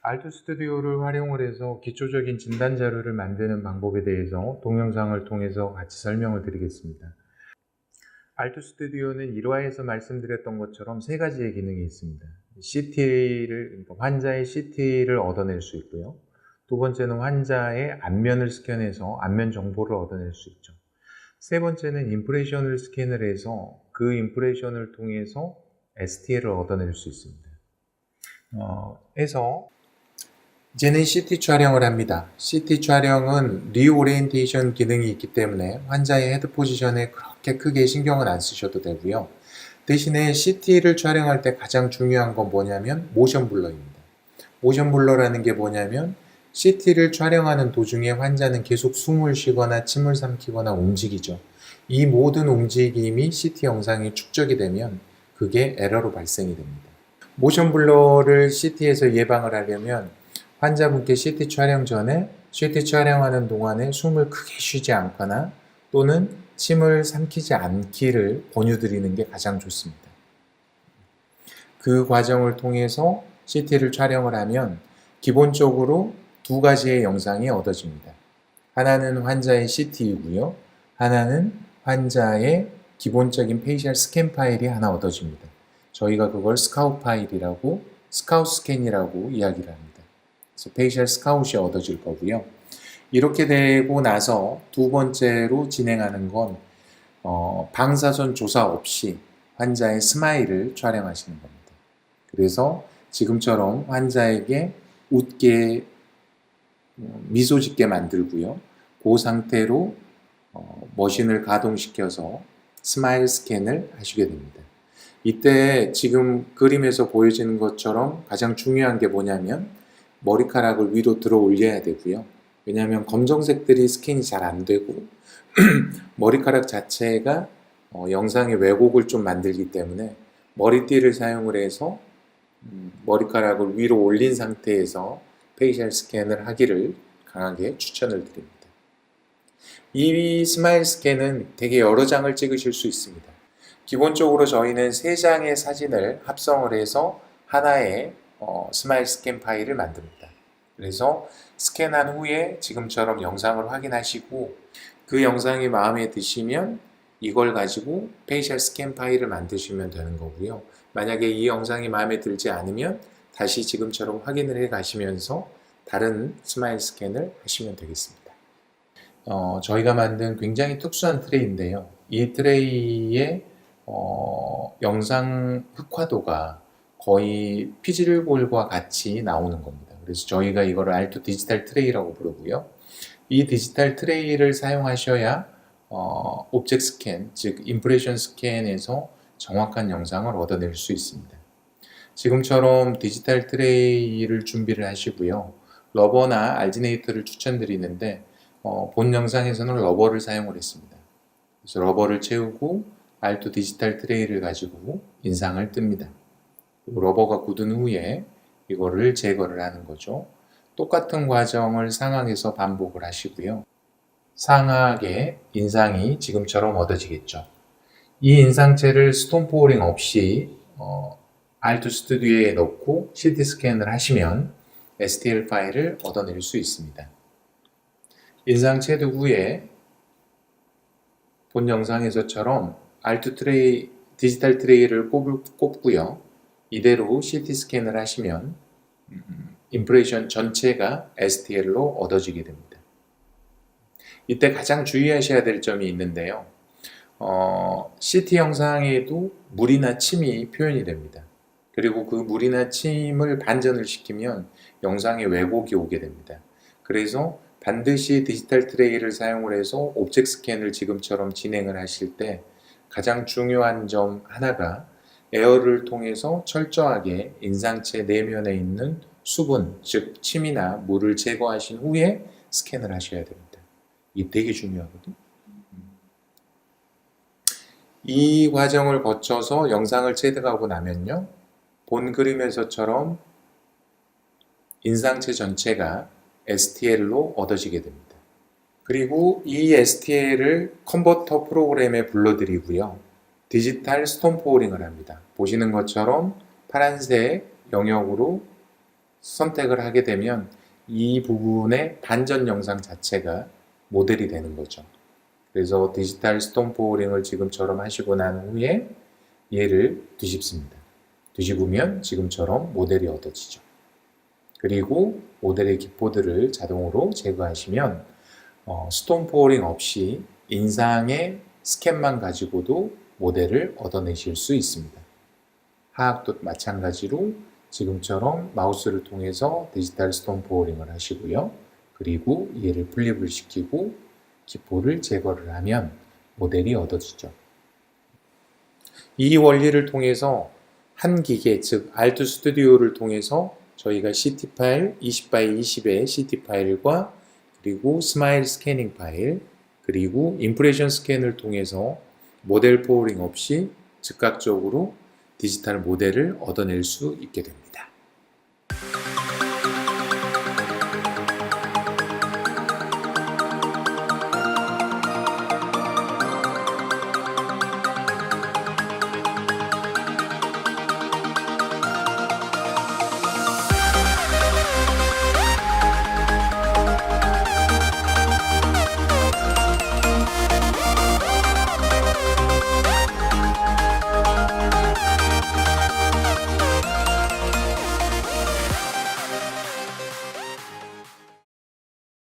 알투 스튜디오를 활용을 해서 기초적인 진단 자료를 만드는 방법에 대해서 동영상을 통해서 같이 설명을 드리겠습니다. 알투 스튜디오는 1화에서 말씀드렸던 것처럼 세 가지의 기능이 있습니다. 그러니까 환자의 CT를 얻어낼 수 있고요. 두 번째는 환자의 안면을 스캔해서 안면 정보를 얻어낼 수 있죠. 세 번째는 임프레션을 스캔을 해서 그 임프레션을 통해서 STL을 얻어낼 수 있습니다. 해서 이제는 CT 촬영을 합니다. CT 촬영은 리오리엔테이션 기능이 있기 때문에 환자의 헤드 포지션에 그렇게 크게 신경을 안 쓰셔도 되고요. 대신에 CT를 촬영할 때 가장 중요한 건 뭐냐면 모션 블러입니다. 모션 블러라는 게 뭐냐면 CT를 촬영하는 도중에 환자는 계속 숨을 쉬거나 침을 삼키거나 움직이죠. 이 모든 움직임이 CT 영상이 축적이 되면 그게 에러로 발생이 됩니다. 모션 블러를 CT에서 예방을 하려면 환자분께 CT 촬영 전에 CT 촬영하는 동안에 숨을 크게 쉬지 않거나 또는 침을 삼키지 않기를 권유드리는 게 가장 좋습니다. 그 과정을 통해서 CT를 촬영을 하면 기본적으로 두 가지의 영상이 얻어집니다. 하나는 환자의 CT이고요. 하나는 환자의 기본적인 페이셜 스캔 파일이 하나 얻어집니다. 저희가 그걸 스카웃 파일이라고, 스카웃 스캔이라고 이야기를 합니다. 그래서 페이셜 스카웃이 얻어질 거고요. 이렇게 되고 나서 두 번째로 진행하는 건 방사선 조사 없이 환자의 스마일을 촬영하시는 겁니다. 그래서 지금처럼 환자에게 웃게 미소 짓게 만들고요. 그 상태로 머신을 가동시켜서 스마일 스캔을 하시게 됩니다. 이때 지금 그림에서 보여지는 것처럼 가장 중요한 게 뭐냐면 머리카락을 위로 들어 올려야 되고요. 왜냐하면 검정색들이 스캔이 잘 안 되고 머리카락 자체가 영상의 왜곡을 좀 만들기 때문에 머리띠를 사용을 해서 머리카락을 위로 올린 상태에서 페이셜 스캔을 하기를 강하게 추천을 드립니다. 이 스마일 스캔은 되게 여러 장을 찍으실 수 있습니다. 기본적으로 저희는 3장의 사진을 합성을 해서 하나의 스마일 스캔 파일을 만듭니다. 그래서 스캔한 후에 지금처럼 영상을 확인하시고 그 영상이 마음에 드시면 이걸 가지고 페이셜 스캔 파일을 만드시면 되는 거고요. 만약에 이 영상이 마음에 들지 않으면 다시 지금처럼 확인을 해 가시면서 다른 스마일 스캔을 하시면 되겠습니다. 저희가 만든 굉장히 특수한 트레이인데요. 이 트레이의 영상 흑화도가 거의 피지를골과 같이 나오는 겁니다. 그래서 저희가 이거를 알투 디지털 트레이라고 부르고요. 이 디지털 트레이를 사용하셔야 옵젝트 스캔, 즉 임프레션 스캔에서 정확한 영상을 얻어낼 수 있습니다. 지금처럼 디지털 트레이를 준비를 하시고요. 러버나 알지네이터를 추천드리는데 본 영상에서는 러버를 사용을 했습니다. 그래서 러버를 채우고 알투 디지털 트레이를 가지고 인상을 뜹니다. 러버가 굳은 후에 이거를 제거를 하는 거죠. 똑같은 과정을 상악에서 반복을 하시고요. 상악의 인상이 지금처럼 얻어지겠죠. 이 인상체를 스톤 포어링 없이 알투 스튜디오에 넣고 CT 스캔을 하시면 STL 파일을 얻어낼 수 있습니다. 인상체도 후에 본 영상에서처럼 알투 트레이, 디지털 트레이를 꼽고요. 이대로 CT 스캔을 하시면 임프레션 전체가 STL로 얻어지게 됩니다. 이때 가장 주의하셔야 될 점이 있는데요. CT 영상에도 물이나 침이 표현이 됩니다. 그리고 그 물이나 침을 반전을 시키면 영상에 왜곡이 오게 됩니다. 그래서 반드시 디지털 트레이를 사용을 해서 옵젝트 스캔을 지금처럼 진행을 하실 때 가장 중요한 점 하나가 에어를 통해서 철저하게 인상체 내면에 있는 수분, 즉 침이나 물을 제거하신 후에 스캔을 하셔야 됩니다. 이게 되게 중요하거든요. 이 과정을 거쳐서 영상을 체득하고 나면요. 본 그림에서처럼 인상체 전체가 STL로 얻어지게 됩니다. 그리고 이 STL을 컨버터 프로그램에 불러들이고요. 디지털 스톤 포어링을 합니다. 보시는 것처럼 파란색 영역으로 선택을 하게 되면 이 부분의 반전 영상 자체가 모델이 되는 거죠. 그래서 디지털 스톤 포어링을 지금처럼 하시고 난 후에 얘를 뒤집습니다. 뒤집으면 지금처럼 모델이 얻어지죠. 그리고 모델의 기포들을 자동으로 제거하시면 스톤 포어링 없이 인상의 스캔만 가지고도 모델을 얻어내실 수 있습니다. 하악도 마찬가지로 지금처럼 마우스를 통해서 디지털 스톤 포어링을 하시고요. 그리고 얘를 플립을 시키고 기포를 제거를 하면 모델이 얻어지죠. 이 원리를 통해서 한 기계, 즉 알트 스튜디오를 통해서 저희가 CT 파일, 20x20의 CT 파일과 그리고 스마일 스캐닝 파일, 그리고 임프레션 스캔을 통해서 모델 포어링 없이 즉각적으로 디지털 모델을 얻어낼 수 있게 됩니다.